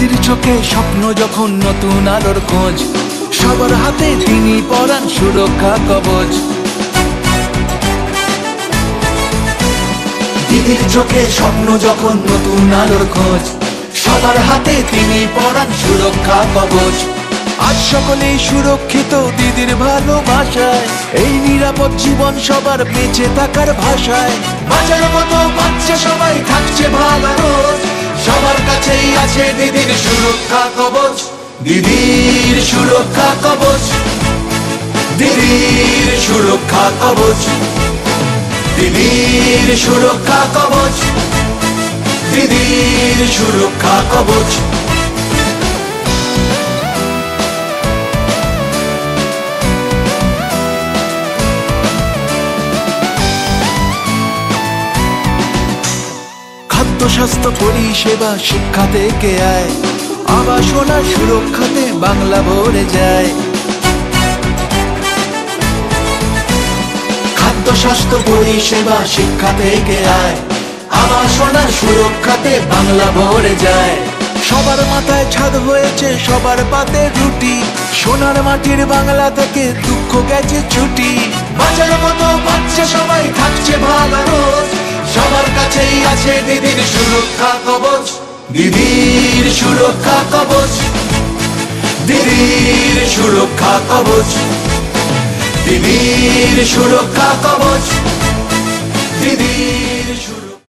দিদির চোখে স্বপ্ন যখন নতুন আলোর খোঁজ, সবার হাতে তিনি পরান সুরক্ষা কবচ। দিদির চোখে স্বপ্ন যখন নতুন আলোর খোঁজ, সবার হাতে তিনি পরান সুরক্ষা কবচ। আজ সকলেই সুরক্ষিত দিদির ভালোবাসায়, এই নিরাপদ জীবন সবার বেঁচে থাকার ভাষায়। বাঁচার মতো বাচ্চা সবাই থাকছে ভালো রোজ, সবার কাছেই আছে দিদির সুরক্ষা কবচ। দিদির সুরক্ষা কবচ, দিদির সুরক্ষা কবচ, দিদির সুরক্ষা কবচ, দিদির সুরক্ষা কবচ। খাদ্য স্বাস্থ্য পরিষেবা শিক্ষা থেকে আয়, আবাসনা সুরক্ষাতে বাংলা ভরে যায়। খাদ্য স্বাস্থ্য পরিষেবা শিক্ষা থেকে আয়, আবাসনা সুরক্ষাতে বাংলা ভরে যায়। সবার মাথায় ছাদ হয়েছে, সবার পাতে রুটি, সোনার মাটির বাংলা থেকে দুঃখ গেছে ছুটি। বাঁচার মতো বাচ্চা সবাই থাকছে ভালো রোজ, সবার কাছেই আছে দিদির সুরক্ষা কবচ। দিদির সুরক্ষা কবচ, দিদির সুরক্ষা কবচ, দিদির সুরক্ষা কবচ, দিদির